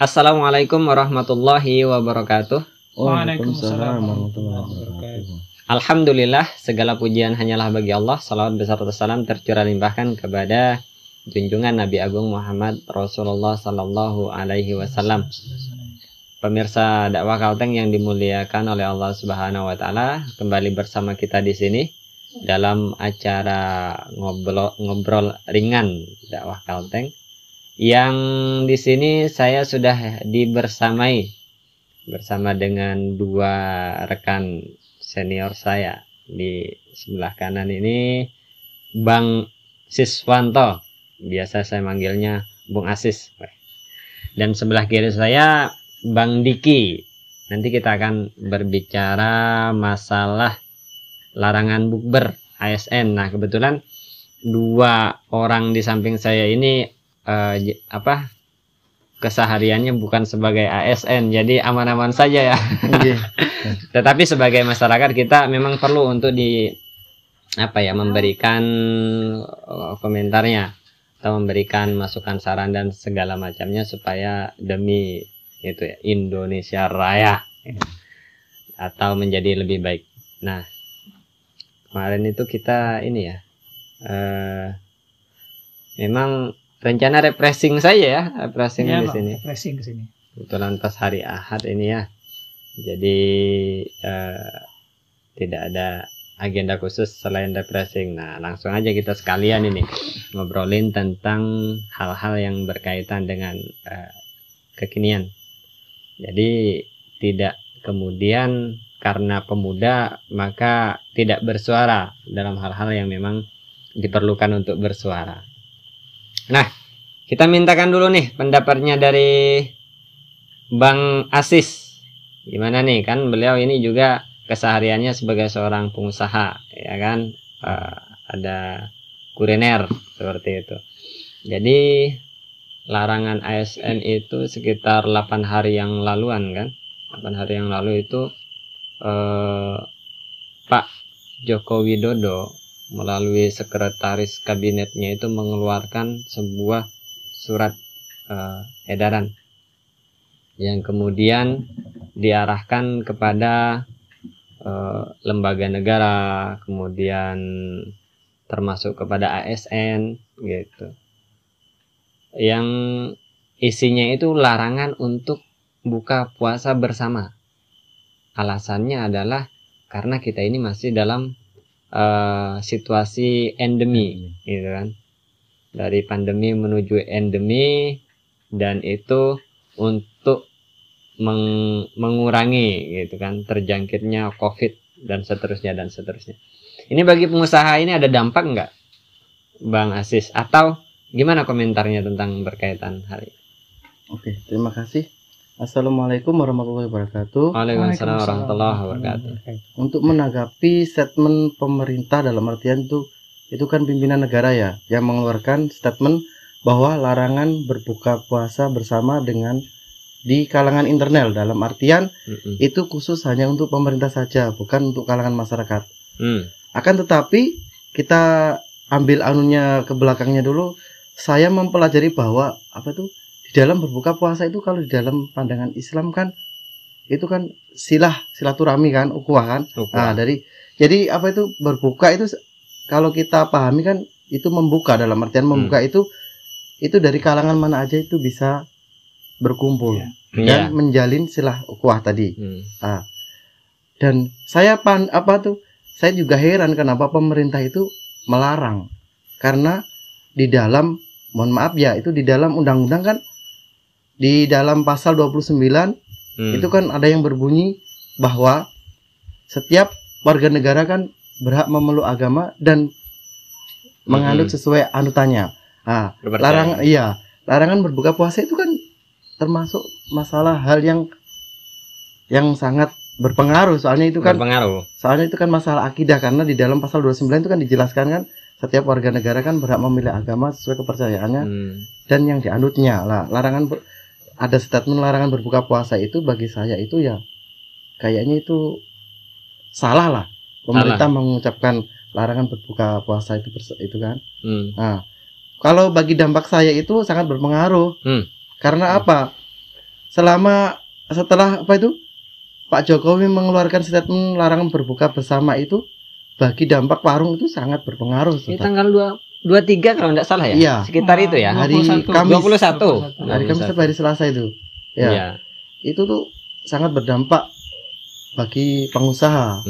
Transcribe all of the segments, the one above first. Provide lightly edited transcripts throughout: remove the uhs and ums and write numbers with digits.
Assalamualaikum warahmatullahi wabarakatuh. Waalaikumsalam warahmatullahi wabarakatuh. Alhamdulillah, segala pujian hanyalah bagi Allah. Salawat beserta salam tercurah limpahkan kepada junjungan Nabi Agung Muhammad Rasulullah Sallallahu Alaihi Wasallam. Pemirsa dakwah Kalteng yang dimuliakan oleh Allah Subhanahu Wa Taala, kembali bersama kita di sini dalam acara ngobrol ringan dakwah Kalteng. Yang di sini saya sudah dibersamai bersama dengan dua rekan senior saya. Di sebelah kanan ini Bang Siswanto, biasa saya manggilnya Bung Asis. Dan sebelah kiri saya Bang Diki. Nanti kita akan berbicara masalah larangan bukber ASN. Nah, kebetulan dua orang di samping saya ini kesehariannya bukan sebagai ASN, jadi aman-aman saja ya. Tetapi sebagai masyarakat kita memang perlu untuk memberikan komentarnya atau memberikan masukan, saran dan segala macamnya supaya demi Indonesia Raya atau menjadi lebih baik. Nah, kemarin itu kita memang rencana refreshing saja ya, refreshing ya, di sini. Refreshing ke sini. Kebetulan pas hari Ahad ini ya. Jadi tidak ada agenda khusus selain refreshing. Nah, langsung aja kita sekalian ini ngobrolin tentang hal-hal yang berkaitan dengan kekinian. Jadi tidak kemudian karena pemuda maka tidak bersuara dalam hal-hal yang memang diperlukan untuk bersuara. Nah, kita mintakan dulu nih pendapatnya dari Bang Asis. Gimana nih, kan beliau ini juga kesehariannya sebagai seorang pengusaha, ya kan? Ada kuliner seperti itu. Jadi larangan ASN itu sekitar 8 hari yang laluan kan? 8 hari yang lalu itu Pak Joko Widodo melalui sekretaris kabinetnya itu mengeluarkan sebuah surat edaran yang kemudian diarahkan kepada lembaga negara, kemudian termasuk kepada ASN gitu, yang isinya itu larangan untuk buka puasa bersama. Alasannya adalah karena kita ini masih dalam situasi endemi, gitu kan, dari pandemi menuju endemi, dan itu untuk mengurangi gitu kan terjangkitnya COVID dan seterusnya dan seterusnya. Ini bagi pengusaha ini ada dampak nggak, Bang Asis? Atau gimana komentarnya tentang berkaitan hal ini? Oke, terima kasih. Assalamualaikum warahmatullahi wabarakatuh. Waalaikumsalam warahmatullahi wabarakatuh. Untuk menanggapi statement pemerintah dalam artian itu kan pimpinan negara ya yang mengeluarkan statement bahwa larangan berbuka puasa bersama dengan di kalangan internal, dalam artian itu khusus hanya untuk pemerintah saja, bukan untuk kalangan masyarakat. Akan tetapi kita ambil anunya ke belakangnya dulu. Saya mempelajari bahwa di dalam berbuka puasa itu, kalau di dalam pandangan Islam kan itu kan silaturahmi kan, ukhuwah kan. Nah, jadi berbuka itu kalau kita pahami kan itu membuka, dalam artian membuka itu dari kalangan mana aja itu bisa berkumpul dan menjalin silah ukhuwah tadi. Dan saya saya juga heran kenapa pemerintah itu melarang, karena di dalam, mohon maaf ya, itu di dalam undang-undang kan, di dalam pasal 29 itu kan ada yang berbunyi bahwa setiap warga negara kan berhak memeluk agama dan menganut sesuai anutannya. Nah, larangan berbuka puasa itu kan termasuk masalah hal yang sangat berpengaruh, soalnya itu kan masalah akidah, karena di dalam pasal 29 itu kan dijelaskan kan setiap warga negara kan berhak memilih agama sesuai kepercayaannya dan yang dianutnya. Lah, ada statement larangan berbuka puasa itu bagi saya itu ya kayaknya itu salah lah. Pemerintah mengucapkan larangan berbuka puasa itu kan. Nah, kalau bagi dampak saya itu sangat berpengaruh. Karena apa? setelah apa itu Pak Jokowi mengeluarkan statement larangan berbuka bersama itu, bagi dampak warung itu sangat berpengaruh. Ini tanggal 23 kalau tidak salah ya? Iya. Sekitar itu ya. Hari 21. Kamis. 21. Hari Kamis atau hari Selasa itu. Ya. Iya. Itu tuh sangat berdampak bagi pengusaha.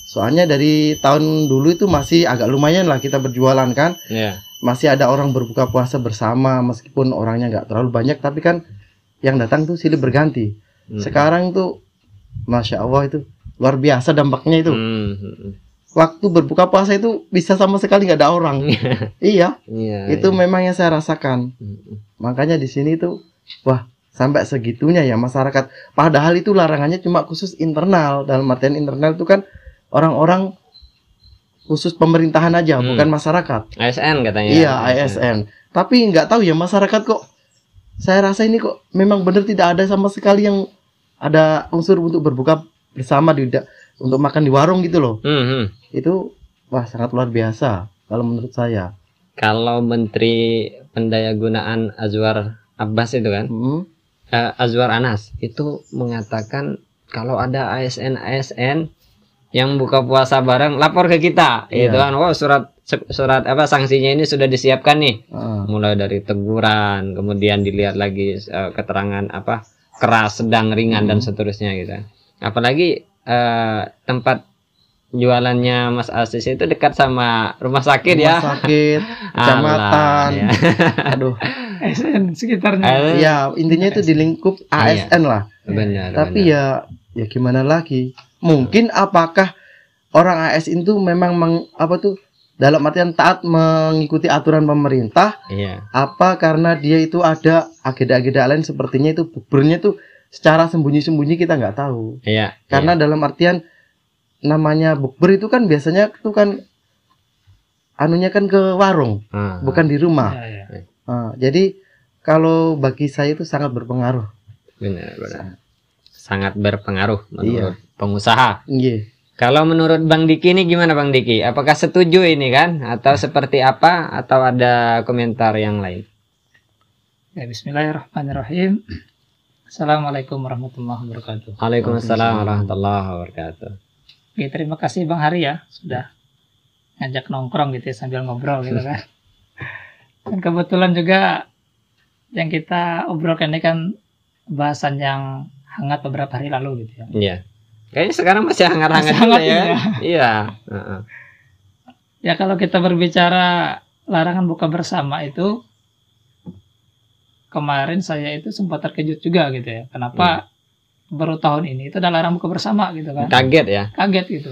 Soalnya dari tahun dulu itu masih agak lumayan lah kita berjualan kan. Iya. Masih ada orang berbuka puasa bersama meskipun orangnya nggak terlalu banyak, tapi kan yang datang tuh silih berganti. Sekarang tuh Masya Allah itu luar biasa dampaknya itu. Waktu berbuka puasa itu bisa sama sekali nggak ada orang. Iya. Itu memang yang saya rasakan. Makanya di sini tuh wah, sampai segitunya ya masyarakat. Padahal itu larangannya cuma khusus internal. Dalam artian internal itu kan orang-orang khusus pemerintahan aja, bukan masyarakat. ASN katanya. Iya, ASN. Tapi nggak tahu ya masyarakat kok. Saya rasa ini kok memang benar tidak ada sama sekali yang ada unsur untuk berbuka bersama untuk makan di warung gitu loh. Itu wah sangat luar biasa kalau menurut saya. Kalau Menteri Pendayagunaan Azwar Abbas itu kan, Azwar Anas itu mengatakan kalau ada ASN yang buka puasa bareng lapor ke kita, itu kan, wow, surat apa sanksinya ini sudah disiapkan nih, mulai dari teguran, kemudian dilihat lagi keterangan apa keras, sedang, ringan dan seterusnya gitu. Apalagi tempat jualannya Mas Asis itu dekat sama rumah sakit ya. Rumah sakit, kecamatan. Ya. Aduh. ASN sekitarnya. Ya, intinya itu di lingkup ASN lah. Benar. Tapi ya gimana lagi? Mungkin apakah orang ASN itu memang dalam artian taat mengikuti aturan pemerintah? Iya. Apa karena dia itu ada agenda-agenda lain sepertinya itu buburnya tuh secara sembunyi-sembunyi kita nggak tahu. Iya. Karena dalam artian namanya bukber itu kan biasanya tuh kan anunya kan ke warung, bukan di rumah. Jadi kalau bagi saya itu sangat berpengaruh. Benar. Sangat berpengaruh menurut pengusaha. Iya. Kalau menurut Bang Diki ini gimana Bang Diki? Apakah setuju ini kan? Atau seperti apa? Atau ada komentar yang lain? Ya, bismillahirrahmanirrahim. Assalamualaikum warahmatullahi wabarakatuh. Waalaikumsalam warahmatullahi wabarakatuh. Oke, terima kasih Bang Hari ya sudah ngajak nongkrong gitu ya, sambil ngobrol gitu kan. Dan kebetulan juga yang kita obrolkan ini kan bahasan yang hangat beberapa hari lalu gitu ya. Iya. Kayaknya sekarang masih hangat-hangat juga ya. Iya. Ya kalau kita berbicara larangan buka bersama itu, kemarin saya itu sempat terkejut juga gitu ya. Kenapa baru tahun ini itu ada larangan buka bersama gitu kan? Kaget ya? Kaget gitu.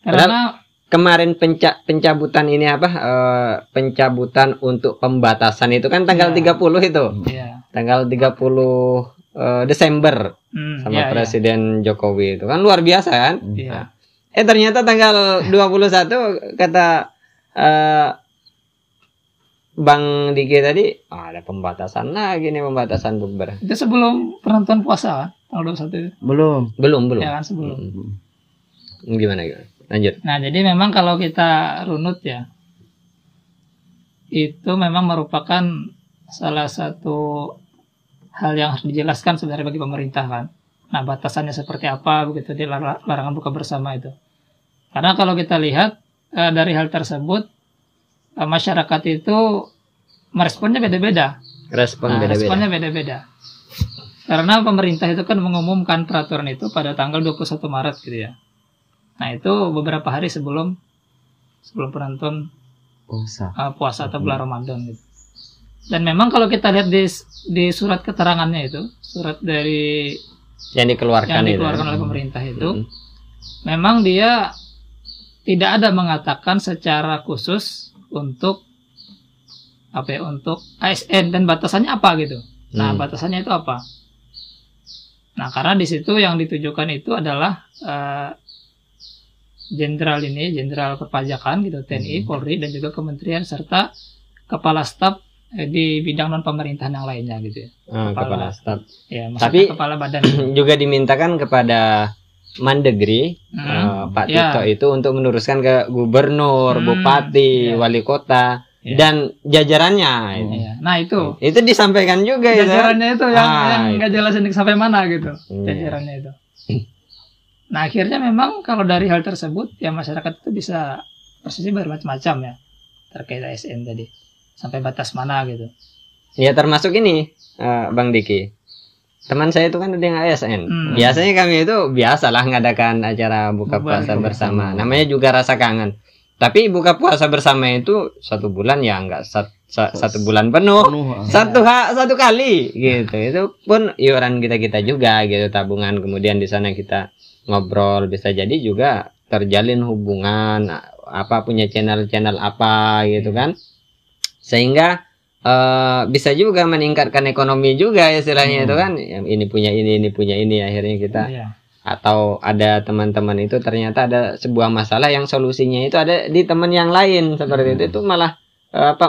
Karena kemarin pencabutan ini apa? Pencabutan untuk pembatasan itu kan tanggal 30 itu. Iya. Tanggal 30 Desember sama Presiden Jokowi itu kan luar biasa kan? Iya. Ternyata tanggal 21 kata Bang Diki tadi ada pembatasan lagi nih, pembatasan bukber. Itu sebelum penentuan puasa tanggal 21 itu? Belum. Ya kan sebelum. Gimana? Lanjut. Nah, jadi memang kalau kita runut ya, itu memang merupakan salah satu hal yang harus dijelaskan sebenarnya bagi pemerintah kan. Nah, batasannya seperti apa begitu di larangan buka bersama itu. Karena kalau kita lihat dari hal tersebut, masyarakat itu meresponnya beda-beda. Responnya beda-beda. Karena pemerintah itu kan mengumumkan peraturan itu pada tanggal 21 Maret gitu ya. Nah, itu beberapa hari sebelum penentuan puasa atau bulan Ramadan gitu. Dan memang kalau kita lihat di surat keterangannya itu, surat dari yang dikeluarkan oleh pemerintah itu, memang dia tidak ada mengatakan secara khusus untuk untuk ASN dan batasannya apa gitu. Nah, batasannya itu apa? Nah, karena di situ yang ditujukan itu adalah jenderal perpajakan gitu, TNI, Polri dan juga kementerian serta kepala staf di bidang non pemerintahan yang lainnya gitu ya. Kepala staf. Ya, tapi kepala badan juga dimintakan kepada Mandegri Pak Tito itu untuk meneruskan ke gubernur, bupati, wali kota Iya. dan jajarannya. Iya. Nah itu Itu disampaikan juga ya. jajarannya itu yang Ah, nggak jelasin sampai mana gitu Iya. jajarannya itu. Nah akhirnya memang kalau dari hal tersebut ya masyarakat itu bisa persisnya bermacam-macam ya terkait ASN tadi sampai batas mana gitu. Ya termasuk ini Bang Diki. Teman saya itu kan ada yang ASN. Biasanya kami itu biasalah ngadakan acara buka Bubar puasa gitu. bersama. Namanya juga rasa kangen. Tapi buka puasa bersama itu 1 bulan ya enggak 1 bulan penuh. Satu kali gitu. Itu pun iuran kita juga gitu, tabungan. Kemudian di sana kita ngobrol, bisa jadi juga terjalin hubungan apa, punya channel apa gitu kan. Sehingga bisa juga meningkatkan ekonomi juga istilahnya itu kan. Ini punya ini akhirnya kita Iya. atau ada teman-teman itu ternyata ada sebuah masalah yang solusinya itu ada di teman yang lain seperti itu malah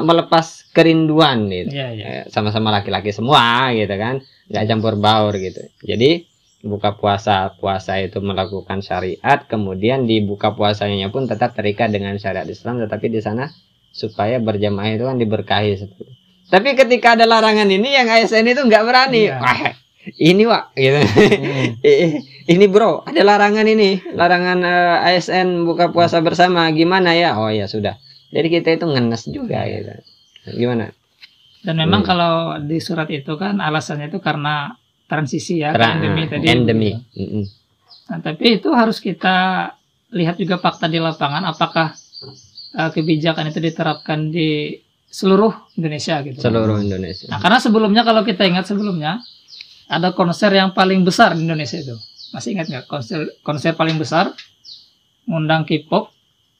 melepas kerinduan gitu. Iya. Sama-sama laki-laki semua gitu kan, nggak campur baur gitu. Jadi buka puasa itu melakukan syariat, kemudian di buka puasanya pun tetap terikat dengan syariat Islam, tetapi di sana supaya berjamaah itu kan diberkahi seperti itu. Tapi ketika ada larangan ini yang ASN itu nggak berani. Iya. Wah, ini Wak gitu. Ini bro, ada larangan ASN buka puasa bersama, gimana ya? Oh ya sudah. Jadi kita itu ngenes juga gitu. Gimana? Dan memang kalau di surat itu kan alasannya itu karena transisi ya, ke endemi tadi. Endemi. Nah, tapi itu harus kita lihat juga fakta di lapangan, apakah kebijakan itu diterapkan di seluruh Indonesia gitu. Seluruh Indonesia. Nah, karena sebelumnya kalau kita ingat sebelumnya ada konser yang paling besar di Indonesia itu. Masih ingat nggak konser paling besar ngundang K-pop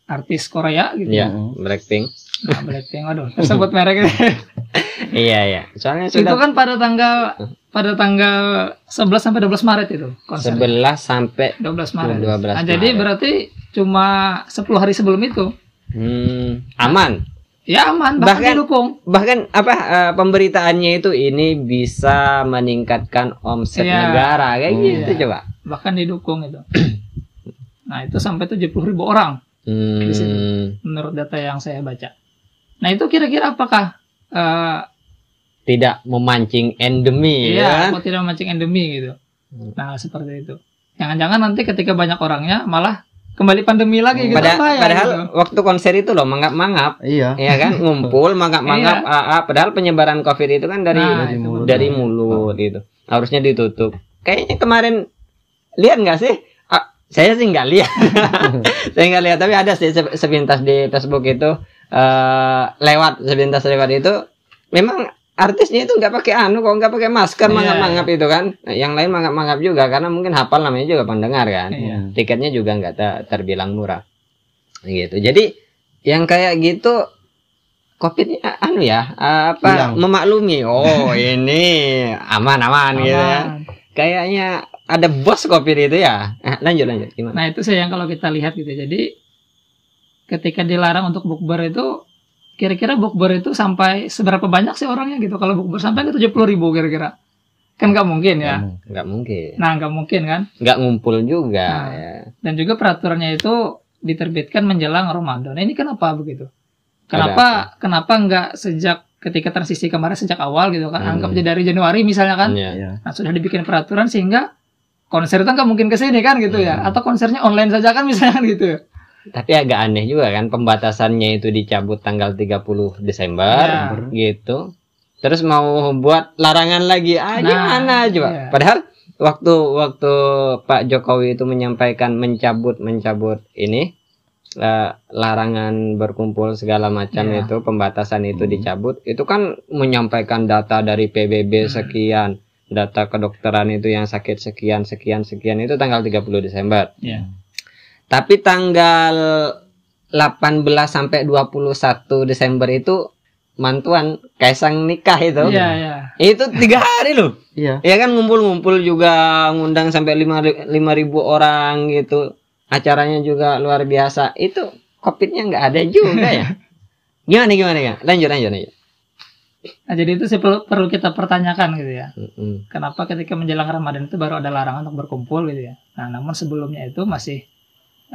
artis Korea gitu. Iya, Blackpink. Nah, Blackpink, waduh, tersebut merek. Iya. Soalnya Itu sudah kan pada tanggal 11 sampai 12 Maret itu konser. 11 sampai 12 Maret. 12 Nah, jadi Maret. berarti cuma 10 hari sebelum itu. Aman. Ya aman, bahkan didukung. Bahkan pemberitaannya itu ini bisa meningkatkan omset Iya. negara kayak gitu Iya. coba. Bahkan didukung itu. Nah, itu sampai 70.000 orang di situ, menurut data yang saya baca. Nah, itu kira-kira apakah Tidak memancing endemi ya. kok tidak memancing endemi gitu. Nah, seperti itu. Jangan-jangan nanti ketika banyak orangnya malah kembali pandemi lagi gitu. Padahal gitu. waktu konser itu loh mangap-mangap. Iya. Ya kan, ngumpul mangap-mangap. Padahal penyebaran COVID itu kan dari mulut gitu. Harusnya ditutup. Kayaknya kemarin lihat nggak sih? Saya sih nggak lihat. Saya nggak lihat, tapi ada sih sepintas di Facebook itu sepintas lewat itu. Memang artisnya itu nggak pakai nggak pakai masker, mangap-mangap itu kan. Nah, yang lain mangap-mangap juga karena mungkin hafal, namanya juga pendengar kan. Tiketnya juga nggak terbilang murah. Gitu. Jadi yang kayak gitu COVID-nya memaklumi. Oh, ini aman gitu ya. Kayaknya ada bos COVID itu ya. Lanjut gimana? Nah, itu saya yang kalau kita lihat gitu. Jadi ketika dilarang untuk bukber itu, kira-kira bukber itu sampai seberapa banyak sih orangnya gitu? Kalau bukber sampai ke 70.000 kira-kira. Kan nggak mungkin ya. Nggak mungkin. Nah, nggak mungkin kan. Nggak ngumpul juga. Nah, ya. Dan juga peraturannya itu diterbitkan menjelang Ramadan. Nah, ini kenapa begitu? Kenapa nggak sejak ketika transisi kemarin sejak awal gitu kan? Anggap aja dari Januari misalnya kan. Nah, sudah dibikin peraturan sehingga konser itu nggak mungkin kesini kan gitu ya. Atau konsernya online saja kan misalnya gitu ya. Tapi agak aneh juga kan, pembatasannya itu dicabut tanggal 30 Desember gitu. Terus mau buat larangan lagi gimana coba? Iya. Padahal waktu Pak Jokowi itu menyampaikan mencabut ini larangan berkumpul segala macam itu, pembatasan itu dicabut, itu kan menyampaikan data dari PBB sekian, data kedokteran itu yang sakit sekian itu tanggal 30 Desember. Tapi tanggal 18 sampai 21 Desember itu mantuan Kaisang nikah itu. Itu 3 hari loh. Iya. Ya kan, ngumpul-ngumpul juga, ngundang sampai 5.000 orang gitu. Acaranya juga luar biasa. Itu COVID-nya nggak ada juga ya. Gimana ya? Lanjut. Nah, jadi itu perlu kita pertanyakan gitu ya. Kenapa ketika menjelang Ramadan itu baru ada larangan untuk berkumpul gitu ya. Nah, namun sebelumnya itu masih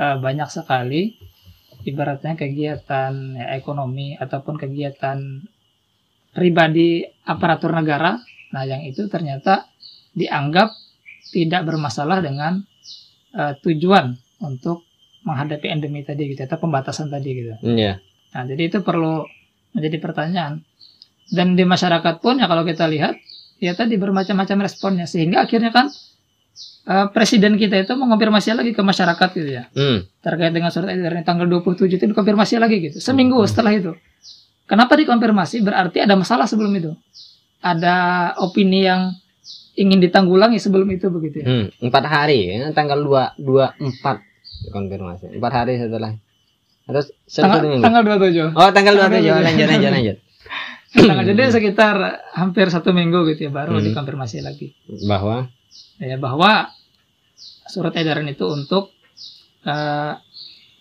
banyak sekali ibaratnya kegiatan ya, ekonomi ataupun kegiatan pribadi aparatur negara, nah yang itu ternyata dianggap tidak bermasalah dengan tujuan untuk menghadapi endemi tadi gitu, atau pembatasan tadi gitu. Iya. Nah, jadi itu perlu menjadi pertanyaan. Dan di masyarakat pun ya kalau kita lihat, ya tadi bermacam-macam responnya, sehingga akhirnya kan presiden kita itu mengonfirmasi lagi ke masyarakat gitu ya. Terkait dengan surat edaran tanggal 27 itu dikonfirmasi lagi gitu. Seminggu setelah itu. Kenapa dikonfirmasi? Berarti ada masalah sebelum itu. Ada opini yang ingin ditanggulangi sebelum itu begitu ya. 4 hari ya, tanggal 24 konfirmasi. 4 hari setelah. Terus tanggal 27. Oh, tanggal 27. Lanjut. Jadi sekitar hampir 1 minggu gitu ya baru dikonfirmasi lagi. Bahwa surat edaran itu untuk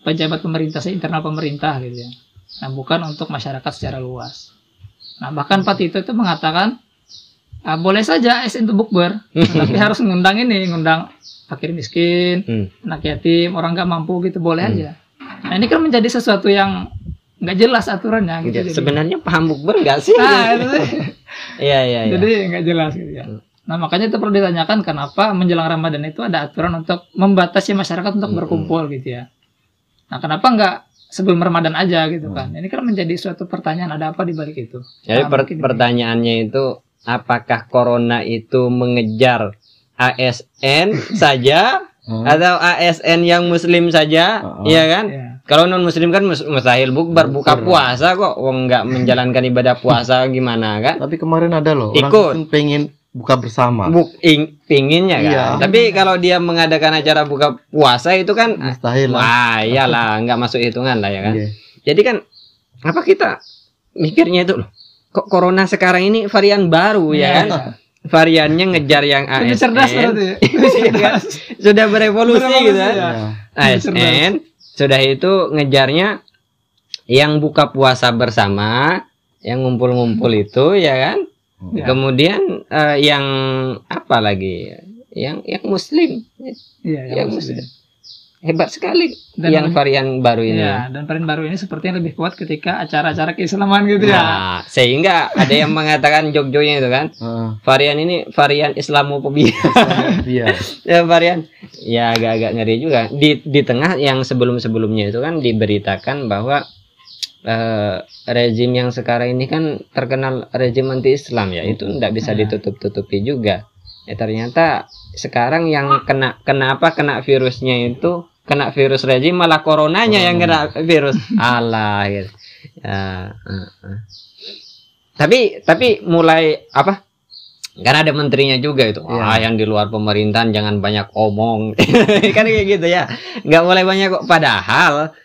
pejabat pemerintah, internal pemerintah gitu ya. Nah, bukan untuk masyarakat secara luas. Nah, bahkan Pak Tito itu mengatakan boleh saja ASN itu bukber, tapi harus ngundang fakir miskin, anak yatim, orang nggak mampu gitu, boleh aja. Nah, ini kan menjadi sesuatu yang nggak jelas aturannya gitu. Sebenarnya paham bukber nggak sih? Nah, itu Iya. Jadi nggak jelas gitu ya. Nah, makanya itu perlu ditanyakan kenapa menjelang Ramadan itu ada aturan untuk membatasi masyarakat untuk berkumpul gitu ya. Nah, kenapa nggak sebelum Ramadan aja gitu kan? Ini kan menjadi suatu pertanyaan, ada apa di balik itu? Jadi pertanyaannya itu, apakah corona itu mengejar ASN saja atau ASN yang muslim saja, iya kan? Kalau non muslim kan mustahil buka puasa kok, nggak menjalankan ibadah puasa gimana kan? Tapi kemarin ada loh ikut orang pengen buka bersama. Pinginnya kan. Iya. Tapi kalau dia mengadakan acara buka puasa itu kan mustahil lah. Wah, iyalah, nggak masuk hitungan lah ya kan. Yeah. Jadi kan apa kita mikirnya itu loh, kok corona sekarang ini varian baru ya kan? Variannya ngejar yang ASN. Cerdas berarti. Sudah berevolusi gitu kan. Ya. ASN sudah itu ngejarnya yang buka puasa bersama, yang ngumpul-ngumpul itu ya kan. Ya. Kemudian yang apa lagi? Yang muslim. Iya, yang muslim. Hebat sekali yang varian baru ini. Ya, dan varian baru ini sepertinya lebih kuat ketika acara-acara keislaman gitu ya. Nah, sehingga ada yang mengatakan jog-jognya itu kan. Varian ini varian Islamophobia. Iya. Ya, varian ya agak-agak ngeri juga. Di tengah yang sebelum-sebelumnya itu kan diberitakan bahwa rezim yang sekarang ini kan terkenal rezim anti-Islam ya, itu tidak bisa ditutup-tutupi juga. Ya ternyata sekarang yang kena virusnya itu kena virus rezim, malah coronanya yang kena virus. Alah gitu. Ya, Tapi mulai apa? Kan ada menterinya juga itu. Yang di luar pemerintahan jangan banyak omong. Kan kayak gitu ya. Nggak boleh banyak kok. Padahal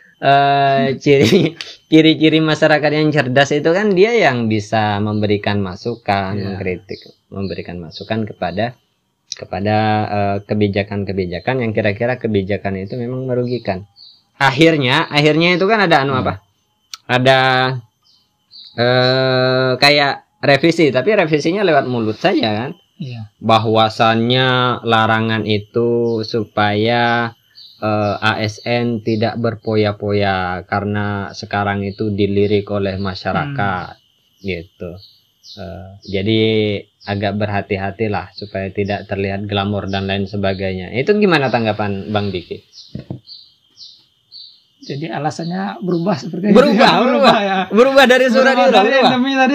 ciri-ciri masyarakat yang cerdas itu kan dia yang bisa memberikan masukan, mengkritik, memberikan masukan kepada kebijakan-kebijakan yang kira-kira kebijakan itu memang merugikan. Akhirnya itu kan ada apa? Ada kayak revisi, tapi revisinya lewat mulut saja kan? Bahwasannya larangan itu supaya ASN tidak berpoya-poya karena sekarang itu dilirik oleh masyarakat gitu. Jadi agak berhati-hatilah supaya tidak terlihat glamor dan lain sebagainya. Itu gimana tanggapan Bang Diki? Jadi alasannya berubah seperti berubah dari surat itu tadi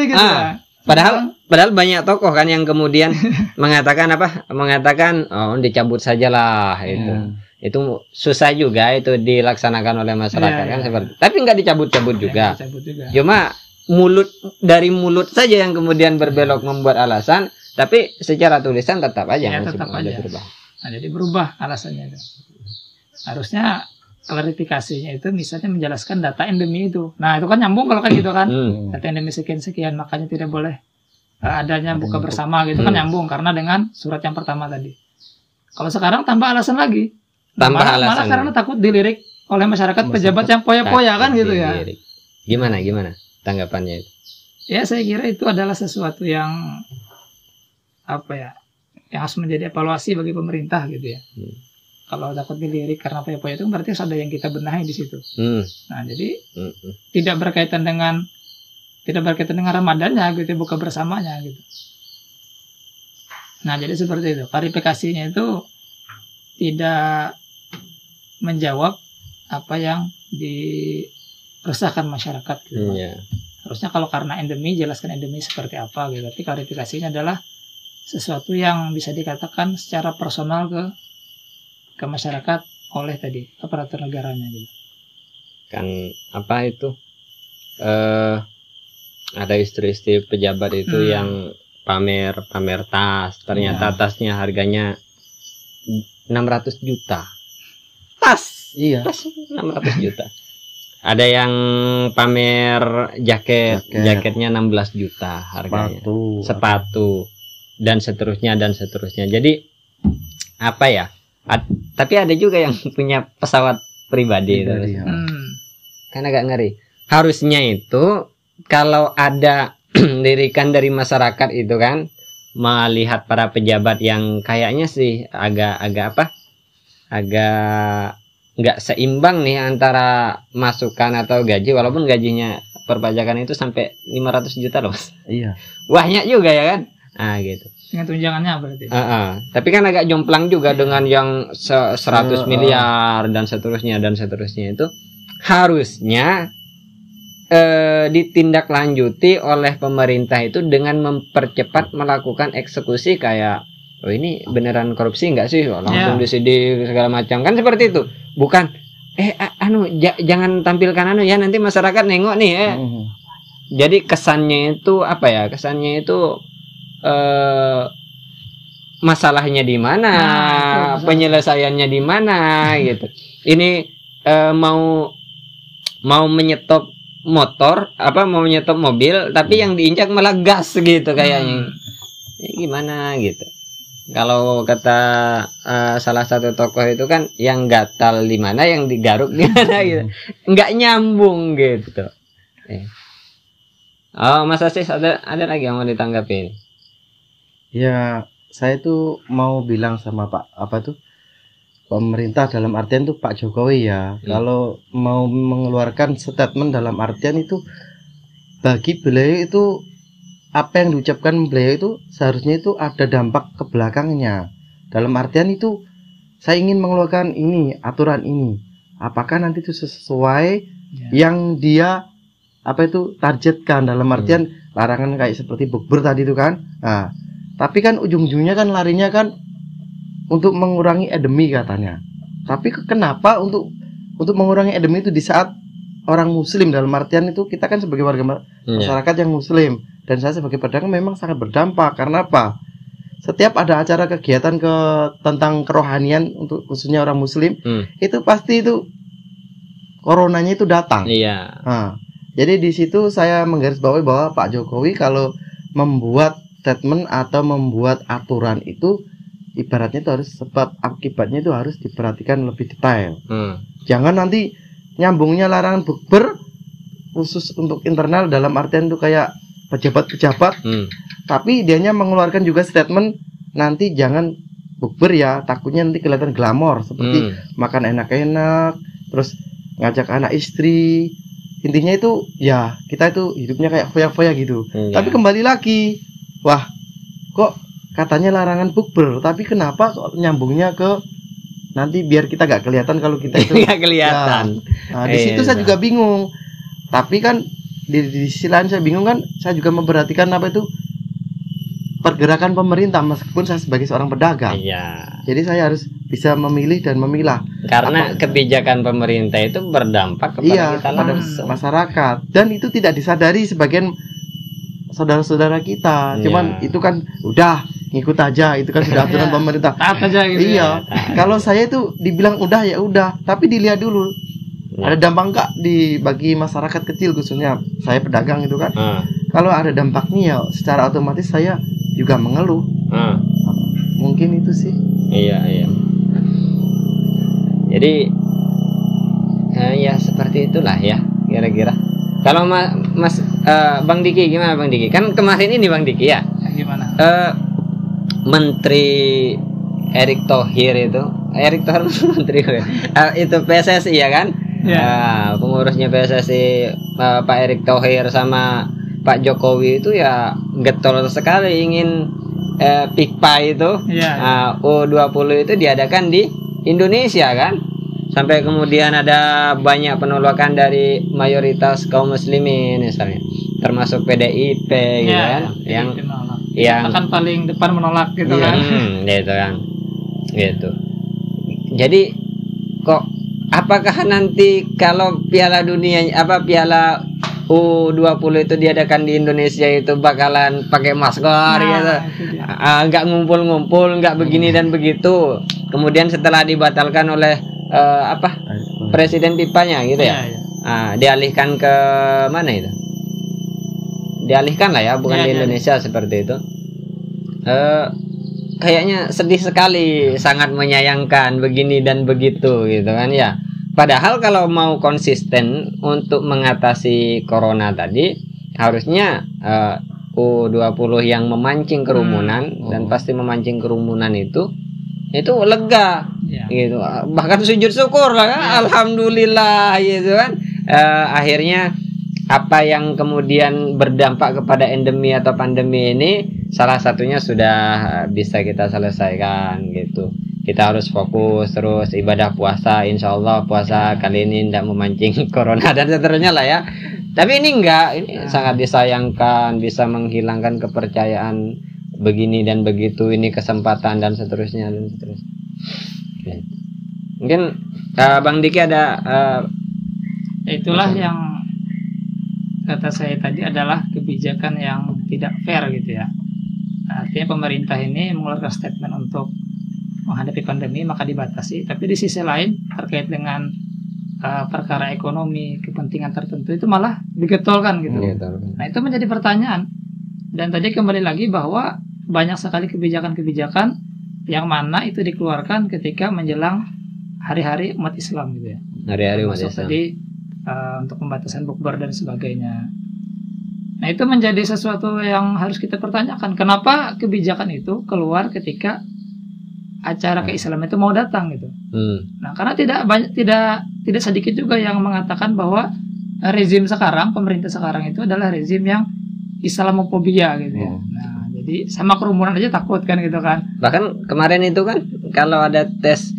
gitu ya. Padahal banyak tokoh kan yang kemudian mengatakan dicabut sajalah itu. Itu susah juga itu dilaksanakan oleh masyarakat kan seperti. Tapi nggak dicabut-cabut juga. Cuma dari mulut saja yang kemudian berbelok membuat alasan, tapi secara tulisan tetap aja berubah. Nah, jadi berubah alasannya itu. Harusnya klarifikasinya itu misalnya menjelaskan data endemi itu. Nah, itu kan nyambung kalau kan gitu kan. Data endemi sekian makanya tidak boleh adanya buka bersama gitu kan nyambung karena dengan surat yang pertama tadi. Kalau sekarang tambah alasan lagi. Malah karena takut dilirik oleh masyarakat pejabat yang poya-poya kan gitu ya. Gimana tanggapannya itu? Ya saya kira itu adalah sesuatu yang yang harus menjadi evaluasi bagi pemerintah gitu ya. kalau takut dilirik karena foya-foya itu berarti ada yang kita benahi di situ. Nah, jadi tidak berkaitan dengan Ramadannya gitu, buka bersamanya gitu. Nah, jadi seperti itu. Klarifikasinya itu tidak menjawab apa yang diresahkan masyarakat gitu. Harusnya kalau karena endemi, jelaskan endemi seperti apa gitu. Tapi klarifikasinya adalah sesuatu yang bisa dikatakan secara personal ke masyarakat oleh tadi aparatur negaranya gitu. Kan apa itu ada istri-istri pejabat itu yang pamer tas, ternyata tasnya harganya 600 juta. Tas 600 juta. Ada yang pamer jaketnya 16 juta harganya. Sepatu dan seterusnya. Jadi apa ya? Tapi ada juga yang punya pesawat pribadi itu. Kan agak ngeri. Harusnya itu kalau ada lirikan dari masyarakat itu kan, melihat para pejabat yang kayaknya sih agak nggak seimbang nih antara masukan atau gaji, walaupun gajinya perpajakan itu sampai 500 juta loh, Mas. Iya. Banyak juga ya kan? Nah gitu. Dengan tunjangannya berarti. Tapi kan agak jomplang juga dengan yang 100 miliar dan seterusnya itu harusnya ditindaklanjuti oleh pemerintah itu dengan mempercepat melakukan eksekusi. Kayak ini beneran korupsi nggak sih, langsung disidik segala macam, kan seperti itu. Bukan jangan tampilkan ya, nanti masyarakat nengok nih Jadi kesannya itu apa ya? Kesannya itu masalahnya di mana, penyelesaiannya di mana gitu. Ini mau menyetop motor, mau menyetop mobil, tapi yang diinjak malah gas gitu kayaknya. Ya, gimana gitu. Kalau kata salah satu tokoh itu kan, yang gatal di mana, yang digaruk di mana gitu. Nggak nyambung gitu. Oh, Mas Asis, ada lagi yang mau ditanggapi ini? Ya, saya tuh mau bilang sama pemerintah dalam artian tuh Pak Jokowi ya. Kalau mau mengeluarkan statement dalam artian itu, bagi beliau itu apa yang diucapkan beliau itu seharusnya itu ada dampak ke belakangnya. Dalam artian itu, saya ingin mengeluarkan ini, aturan ini. Apakah nanti itu sesuai yang dia targetkan, dalam artian larangan kayak seperti bukber tadi itu kan. Nah, tapi kan ujung-ujungnya kan larinya kan untuk mengurangi endemi katanya. Tapi kenapa untuk mengurangi endemi itu di saat orang muslim, dalam artian itu kita kan sebagai warga masyarakat yang muslim, dan saya sebagai pedagang memang sangat berdampak. Karena apa? Setiap ada acara kegiatan tentang kerohanian untuk khususnya orang muslim, itu pasti itu coronanya itu datang. Nah, jadi di situ saya menggarisbawahi bahwa Pak Jokowi kalau membuat statement atau membuat aturan itu, ibaratnya itu harus, sebab akibatnya itu harus diperhatikan lebih detail. Jangan nanti nyambungnya larangan bukber khusus untuk internal, dalam artian itu kayak pejabat-pejabat, tapi dianya mengeluarkan juga statement nanti jangan bukber ya, takutnya nanti kelihatan glamor seperti makan enak-enak, terus ngajak anak istri. Intinya itu ya, kita itu hidupnya kayak foya-foya gitu. Tapi kembali lagi, wah kok katanya larangan bukber, tapi kenapa kok nyambungnya ke nanti biar kita gak kelihatan kalau kita itu gak kelihatan. Nah, di situ saya juga bingung. Tapi kan di sisi lain saya bingung kan, saya juga memperhatikan pergerakan pemerintah meskipun saya sebagai seorang pedagang. Jadi saya harus bisa memilih dan memilah. Karena kebijakan pemerintah itu berdampak kepada kita langsung, masyarakat, dan itu tidak disadari sebagian saudara-saudara kita. Cuman itu kan udah ngikut aja, itu kan sudah aturan pemerintah. Taat aja gitu. Kalau saya itu dibilang udah ya udah, tapi dilihat dulu ada dampak nggak bagi masyarakat kecil, khususnya saya pedagang itu kan. Kalau ada dampaknya ya secara otomatis saya juga mengeluh. Mungkin itu sih. Iya. Jadi ya seperti itulah ya kira-kira. Kalau Bang Diki gimana, Bang Diki? Kan kemarin ini Bang Diki ya. Gimana? Menteri Erick Thohir itu Erick Thohir menteri itu PSSI ya kan? Pengurusnya PSSI Pak Erick Thohir sama Pak Jokowi itu ya getol sekali ingin PIKPA itu U20 itu diadakan di Indonesia kan? Sampai kemudian ada banyak penolakan dari mayoritas kaum muslimin misalnya, termasuk PDIP gitu kan, yang akan paling depan menolak gitu kan. Gitu kan. Gitu. Jadi kok apakah nanti kalau Piala U20 itu diadakan di Indonesia itu bakalan pakai masker gitu. Enggak ngumpul-ngumpul, enggak begini dan begitu. Kemudian setelah dibatalkan oleh presiden FIFA-nya gitu ya. Dialihkan ke mana itu? Dialihkan lah ya, bukan di Indonesia seperti itu. Kayaknya sedih sekali, sangat menyayangkan begini dan begitu gitu kan ya. Padahal kalau mau konsisten untuk mengatasi corona tadi, harusnya U20 yang memancing kerumunan dan pasti memancing kerumunan itu lega gitu, bahkan sujud syukur lah kan? Alhamdulillah gitu kan. Akhirnya apa yang kemudian berdampak kepada endemi atau pandemi ini salah satunya sudah bisa kita selesaikan gitu. Kita harus fokus terus ibadah puasa, insya Allah puasa kali ini tidak memancing corona dan seterusnya lah ya. Tapi ini enggak, ini sangat disayangkan, bisa menghilangkan kepercayaan begini dan begitu, ini kesempatan dan seterusnya. Mungkin Bang Diki ada itulah yang kata saya tadi adalah kebijakan yang tidak fair gitu ya. Artinya pemerintah ini mengeluarkan statement untuk menghadapi pandemi maka dibatasi, tapi di sisi lain terkait dengan perkara ekonomi, kepentingan tertentu itu malah digetolkan gitu. Nah itu menjadi pertanyaan. Dan tadi kembali lagi bahwa banyak sekali kebijakan-kebijakan yang mana itu dikeluarkan ketika menjelang hari-hari umat Islam gitu ya. Hari-hari umat Islam. Tadi untuk pembatasan bukber dan sebagainya. Nah itu menjadi sesuatu yang harus kita pertanyakan. Kenapa kebijakan itu keluar ketika acara keislaman itu mau datang gitu? Nah karena tidak sedikit juga yang mengatakan bahwa rezim sekarang, pemerintah sekarang itu adalah rezim yang Islamofobia gitu ya. Nah jadi sama kerumunan aja takut kan gitu kan. Bahkan kemarin itu kan kalau ada tes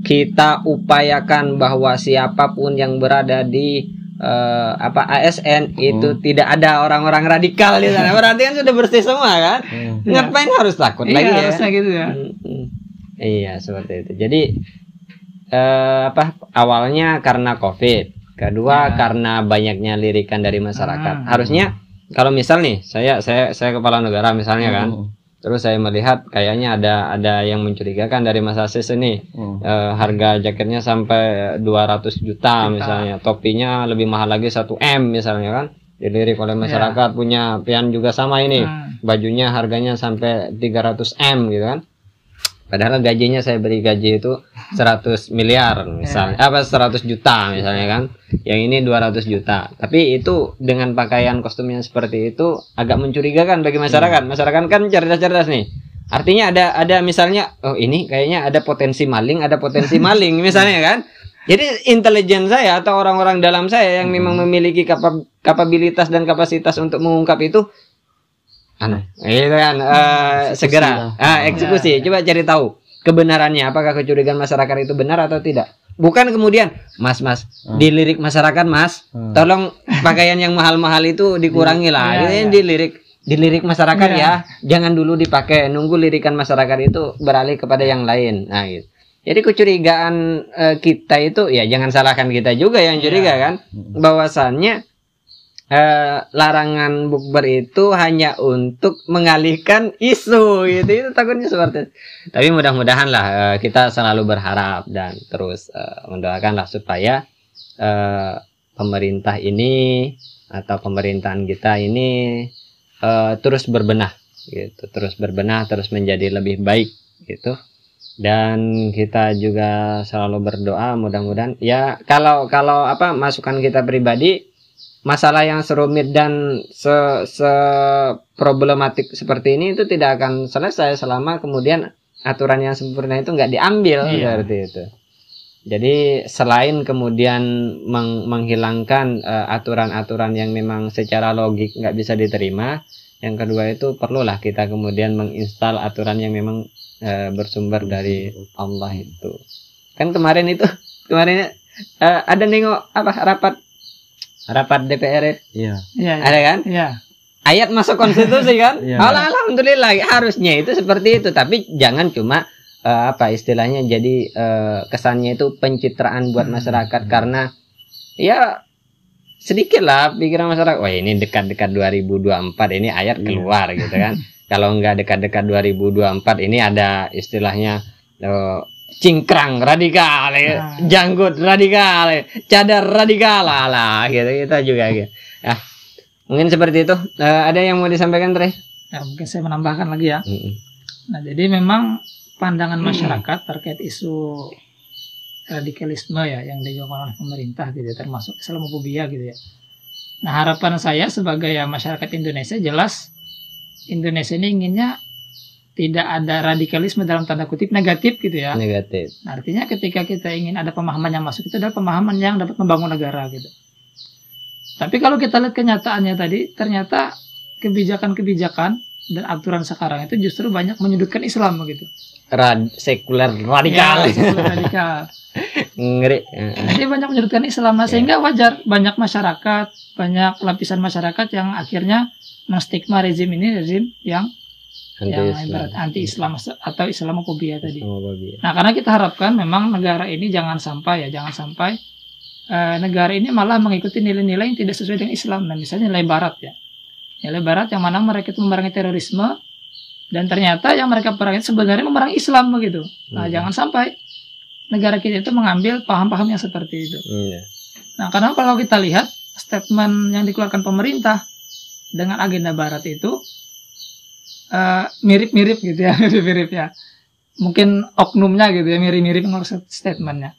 kita upayakan bahwa siapapun yang berada di ASN itu tidak ada orang-orang radikal di sana. Berarti kan sudah bersih semua kan. Ngapain harus takut lagi ya? Harusnya gitu ya. Iya seperti itu. Jadi awalnya karena COVID, kedua karena banyaknya lirikan dari masyarakat. Harusnya kalau misal nih saya kepala negara misalnya kan, terus saya melihat kayaknya ada yang mencurigakan dari Mas Asis ini, harga jaketnya sampai 200 juta misalnya, topinya lebih mahal lagi 1 M misalnya kan, dilirik oleh masyarakat. Punya pian juga sama ini, bajunya harganya sampai 300 M gitu kan. Padahal gajinya saya beri gaji itu 100 miliar misalnya, 100 juta misalnya kan. Yang ini 200 juta. Tapi itu dengan pakaian kostumnya seperti itu agak mencurigakan bagi masyarakat. Masyarakat kan cerdas-cerdas nih. Artinya ada misalnya, oh ini kayaknya ada potensi maling misalnya kan. Jadi intelijen saya atau orang-orang dalam saya yang memang memiliki kapabilitas dan kapasitas untuk mengungkap itu, itu kan segera eksekusi. Coba cari tahu kebenarannya, apakah kecurigaan masyarakat itu benar atau tidak. Bukan kemudian Mas dilirik masyarakat Mas, tolong pakaian yang mahal-mahal itu dikurangi lah. Dilirik masyarakat ya, jangan dulu dipakai, nunggu lirikan masyarakat itu beralih kepada yang lain. Nah gitu. Jadi kecurigaan kita itu ya jangan salahkan kita juga yang curiga kan, bahwasannya larangan bukber itu hanya untuk mengalihkan isu gitu. Itu takutnya seperti itu. Tapi mudah-mudahan lah kita selalu berharap dan terus mendoakanlah supaya pemerintah ini atau pemerintahan kita ini terus berbenah gitu, terus menjadi lebih baik gitu. Dan kita juga selalu berdoa mudah-mudahan ya kalau masukan kita pribadi, masalah yang serumit dan problematik seperti ini itu tidak akan selesai selama kemudian aturan yang sempurna itu nggak diambil seperti itu. Jadi selain kemudian menghilangkan aturan-aturan yang memang secara logik nggak bisa diterima, yang kedua itu perlulah kita kemudian menginstal aturan yang memang bersumber dari Allah itu. Kan kemarin ada nengok rapat DPR ya? Iya. Ada kan? Iya. Ayat masuk konstitusi kan? Iya. Alhamdulillah, harusnya itu seperti itu, tapi jangan cuma istilahnya jadi kesannya itu pencitraan buat masyarakat, karena ya sedikit lah pikiran masyarakat, wah ini dekat-dekat 2024 ini ayat keluar gitu kan. Kalau nggak dekat-dekat 2024 ini ada istilahnya cingkrang radikal, janggut radikal, cadar radikal lah gitu, kita juga gitu. Mungkin seperti itu. Ada yang mau disampaikan, Tre? Ya, mungkin saya menambahkan lagi ya. Nah, jadi memang pandangan masyarakat terkait isu radikalisme ya yang dilakukan oleh pemerintah gitu ya, termasuk Islamofobia gitu ya. Nah, harapan saya sebagai masyarakat Indonesia, jelas Indonesia ini inginnya tidak ada radikalisme dalam tanda kutip negatif gitu ya. Negatif. Nah, artinya ketika kita ingin ada pemahaman yang masuk, itu adalah pemahaman yang dapat membangun negara gitu. Tapi kalau kita lihat kenyataannya tadi, ternyata kebijakan-kebijakan dan aturan sekarang itu justru banyak menyudutkan Islam begitu. Sekuler radikal. Ya, sekuler radikal. Ngeri. Jadi banyak menyudutkan Islam, sehingga wajar banyak masyarakat, banyak lapisan masyarakat yang akhirnya menstigma rezim ini rezim yang anti-Islam atau Islamofobia tadi. Nah, karena kita harapkan memang negara ini jangan sampai negara ini malah mengikuti nilai-nilai yang tidak sesuai dengan Islam. Nah, misalnya nilai Barat ya. Nilai Barat yang mana mereka itu memerangi terorisme, dan ternyata yang mereka perangi sebenarnya memerangi Islam begitu. Nah, jangan sampai negara kita itu mengambil paham-paham yang seperti itu. Nah, karena kalau kita lihat statement yang dikeluarkan pemerintah dengan agenda Barat itu mirip-mirip gitu ya, mirip-mirip ya. Mungkin oknumnya gitu ya, mirip-mirip statementnya.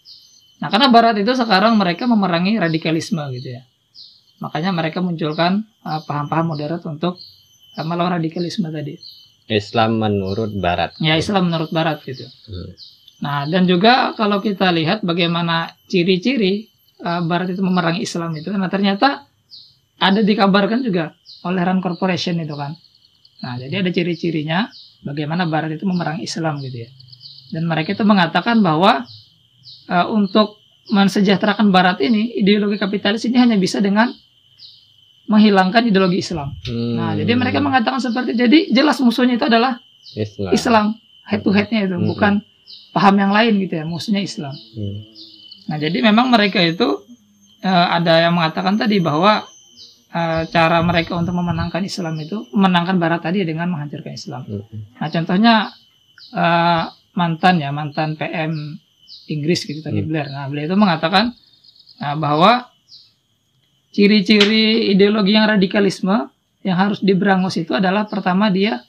Nah, karena Barat itu sekarang mereka memerangi radikalisme gitu ya. Makanya mereka munculkan paham-paham moderat untuk melawan radikalisme tadi. Islam menurut Barat. Ya, Islam menurut Barat gitu. Nah, dan juga kalau kita lihat bagaimana ciri-ciri Barat itu memerangi Islam itu, nah ternyata ada dikabarkan juga oleh Rand Corporation itu kan. Nah, jadi ada ciri-cirinya bagaimana Barat itu memerangi Islam gitu ya. Dan mereka itu mengatakan bahwa untuk mensejahterakan Barat ini, ideologi kapitalis ini hanya bisa dengan menghilangkan ideologi Islam. Nah, jadi mereka mengatakan seperti, jadi jelas musuhnya itu adalah Islam, head to headnya itu, bukan paham yang lain gitu ya, musuhnya Islam. Nah, jadi memang mereka itu ada yang mengatakan tadi bahwa cara mereka untuk memenangkan Islam itu, memenangkan Barat tadi dengan menghancurkan Islam. Nah, contohnya mantan PM Inggris gitu tadi, Blair. Nah, beliau itu mengatakan bahwa ciri-ciri ideologi yang radikalisme yang harus diberangus itu adalah, pertama dia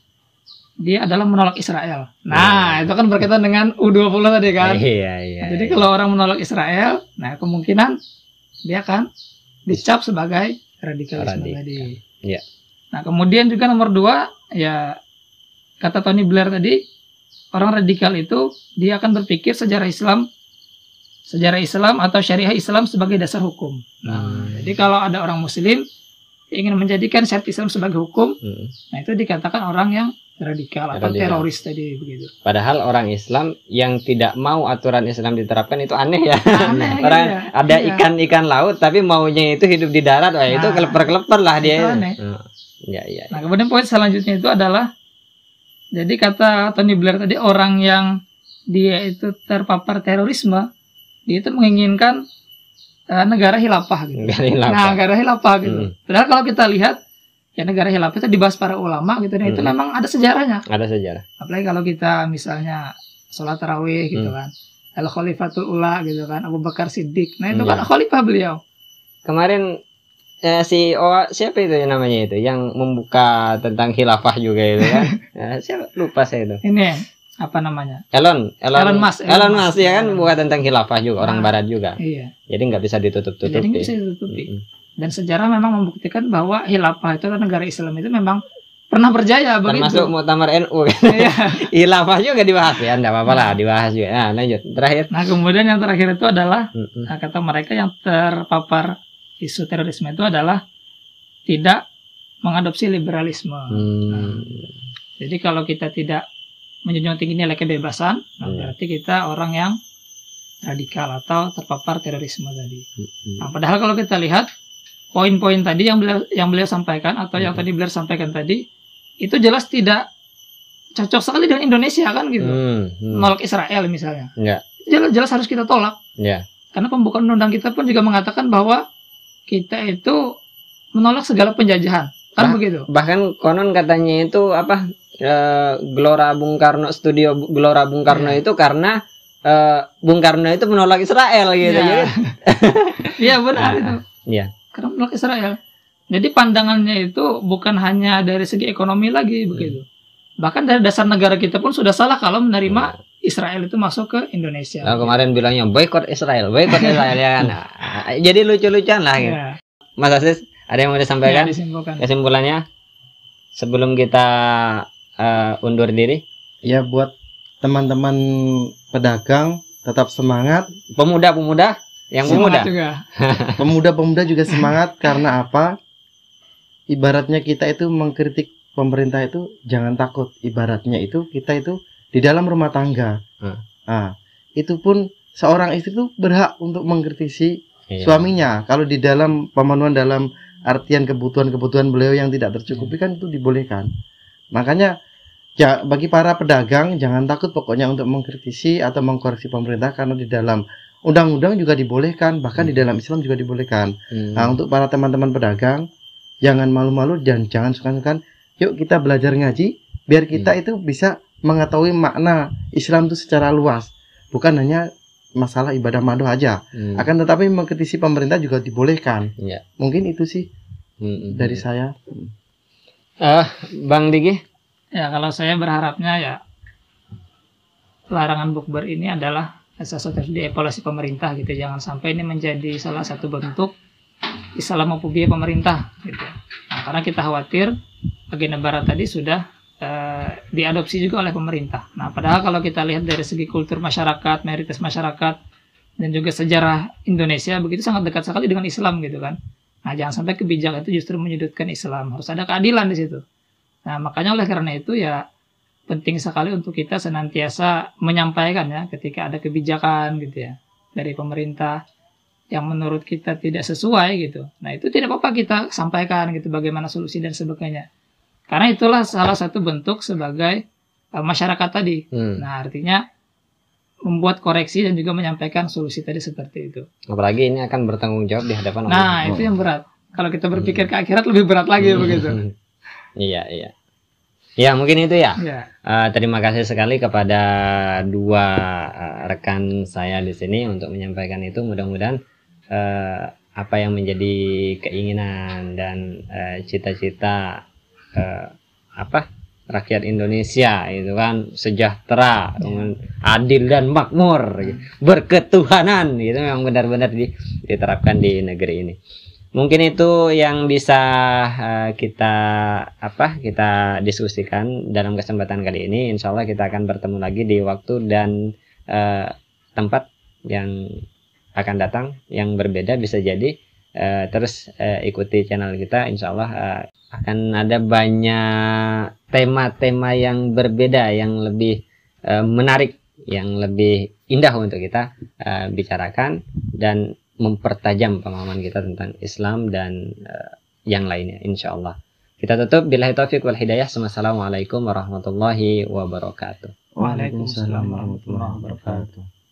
adalah menolak Israel. Nah, itu kan berkaitan dengan U20 tadi kan. Iya. Jadi kalau orang menolak Israel, nah kemungkinan dia akan dicap sebagai radikalisme tadi. Iya. Nah, kemudian juga nomor 2, ya kata Tony Blair tadi, orang radikal itu dia akan berpikir sejarah Islam atau syariah Islam sebagai dasar hukum. Nah, jadi kalau ada orang Muslim ingin menjadikan syariat Islam sebagai hukum, nah itu dikatakan orang yang radikal atau teroris tadi begitu. Padahal orang Islam yang tidak mau aturan Islam diterapkan itu aneh ya. Aneh, orang ada ikan laut tapi maunya itu hidup di darat, itu keleper-keleper lah dia. Itu aneh. Iya. Nah, kemudian poin selanjutnya itu adalah, jadi kata Tony Blair tadi, orang yang dia itu terpapar terorisme, dia itu menginginkan negara khilafah gitu. Negara khilafah gitu. Padahal kalau kita lihat ya, negara khilafah itu dibahas para ulama gitu, dan itu memang ada sejarahnya. Ada sejarah. Apalagi kalau kita misalnya sholat tarawih gitu kan, Al Khalifatul Ula gitu kan, Abu Bakar Siddiq. Nah, itu kan khalifah beliau. Kemarin siapa itu yang namanya itu yang membuka tentang khilafah juga itu kan? Siapa, lupa saya itu. Ini apa namanya? Elon Musk ya kan, buka tentang khilafah juga, orang Barat juga. Iya. Jadi nggak bisa ditutup-tutupi. Dan sejarah memang membuktikan bahwa khilafah itu, negara Islam itu memang pernah berjaya termasuk begitu. Muktamar NU. Iya. Khilafah juga dibahas ya, enggak apa-apa lah dibahas juga. Nah, lanjut. Terakhir. Nah, kemudian yang terakhir itu adalah Mm-mm. kata mereka yang terpapar isu terorisme itu adalah tidak mengadopsi liberalisme. Jadi kalau kita tidak menjunjung tinggi nilai kebebasan, nah berarti kita orang yang radikal atau terpapar terorisme tadi. Nah, padahal kalau kita lihat poin-poin tadi yang beliau sampaikan atau yang tadi beliau sampaikan tadi itu jelas tidak cocok sekali dengan Indonesia kan gitu. Nolak Israel misalnya. Ya. Jelas harus kita tolak. Ya. Karena pembukaan undang kita pun juga mengatakan bahwa kita itu menolak segala penjajahan. Kan begitu. Bahkan konon katanya itu apa? Gelora Bung Karno, studio Gelora Bung Karno itu karena Bung Karno itu menolak Israel gitu ya. Iya benar itu. Iya. Karena menolak Israel. Jadi pandangannya itu bukan hanya dari segi ekonomi lagi begitu. Bahkan dari dasar negara kita pun sudah salah kalau menerima Israel itu masuk ke Indonesia. Nah, kemarin bilangnya boykot Israel ya kan. Nah, jadi lucu-lucuan lah gitu. Ya. Mas Asis, ada yang mau disampaikan? Ya, disimpulkan. Kesimpulannya sebelum kita undur diri. Ya, buat teman-teman pedagang tetap semangat. Pemuda-pemuda yang Semangat pemuda juga. Pemuda-pemuda juga semangat karena apa? Ibaratnya kita itu mengkritik pemerintah itu jangan takut. Ibaratnya itu kita itu di dalam rumah tangga. Nah, itu pun seorang istri itu berhak untuk mengkritisi suaminya. Kalau di dalam pemenuhan dalam artian kebutuhan-kebutuhan beliau yang tidak tercukupi kan itu dibolehkan. Makanya ya bagi para pedagang jangan takut pokoknya untuk mengkritisi atau mengkoreksi pemerintah karena di dalam undang-undang juga dibolehkan, bahkan di dalam Islam juga dibolehkan. Nah, untuk para teman-teman pedagang jangan malu-malu dan jangan sungkan-sungkan. Yuk kita belajar ngaji biar kita itu bisa mengetahui makna Islam itu secara luas, bukan hanya masalah ibadah madoh aja. Akan tetapi mengkritisi pemerintah juga dibolehkan. Mungkin itu sih dari saya. Bang Diki? Ya, kalau saya berharapnya ya larangan bukber ini adalah sesuatu yang dievaluasi pemerintah gitu. Jangan sampai ini menjadi salah satu bentuk Islamofobia pemerintah gitu. Nah, karena kita khawatir agenda barat tadi sudah diadopsi juga oleh pemerintah. Nah, padahal kalau kita lihat dari segi kultur masyarakat, mayoritas masyarakat, dan juga sejarah Indonesia begitu sangat dekat sekali dengan Islam gitu kan. Nah, jangan sampai kebijakan itu justru menyudutkan Islam. Harus ada keadilan di situ. Nah, makanya oleh karena itu ya penting sekali untuk kita senantiasa menyampaikan ya ketika ada kebijakan gitu ya dari pemerintah yang menurut kita tidak sesuai gitu. Nah, itu tidak apa-apa kita sampaikan gitu bagaimana solusi dan sebagainya. Karena itulah salah satu bentuk sebagai masyarakat tadi. Nah, artinya membuat koreksi dan juga menyampaikan solusi tadi seperti itu. Apalagi ini akan bertanggung jawab di hadapan Allah. Nah, itu yang berat. Kalau kita berpikir ke akhirat lebih berat lagi begitu. Iya. Ya, mungkin itu ya. Terima kasih sekali kepada dua rekan saya di sini untuk menyampaikan itu. Mudah-mudahan apa yang menjadi keinginan dan cita-cita rakyat Indonesia itu kan sejahtera, adil dan makmur, berketuhanan, itu memang benar-benar diterapkan di negeri ini. Mungkin itu yang bisa kita diskusikan dalam kesempatan kali ini. Insya Allah kita akan bertemu lagi di waktu dan tempat yang akan datang yang berbeda bisa jadi. Terus ikuti channel kita, insya Allah akan ada banyak tema-tema yang berbeda, yang lebih menarik, yang lebih indah untuk kita bicarakan dan mempertajam pemahaman kita tentang Islam dan yang lainnya, insya Allah. Kita tutup billahi taufiq wal hidayah. Assalamualaikum warahmatullahi wabarakatuh. Waalaikumsalam warahmatullahi wabarakatuh.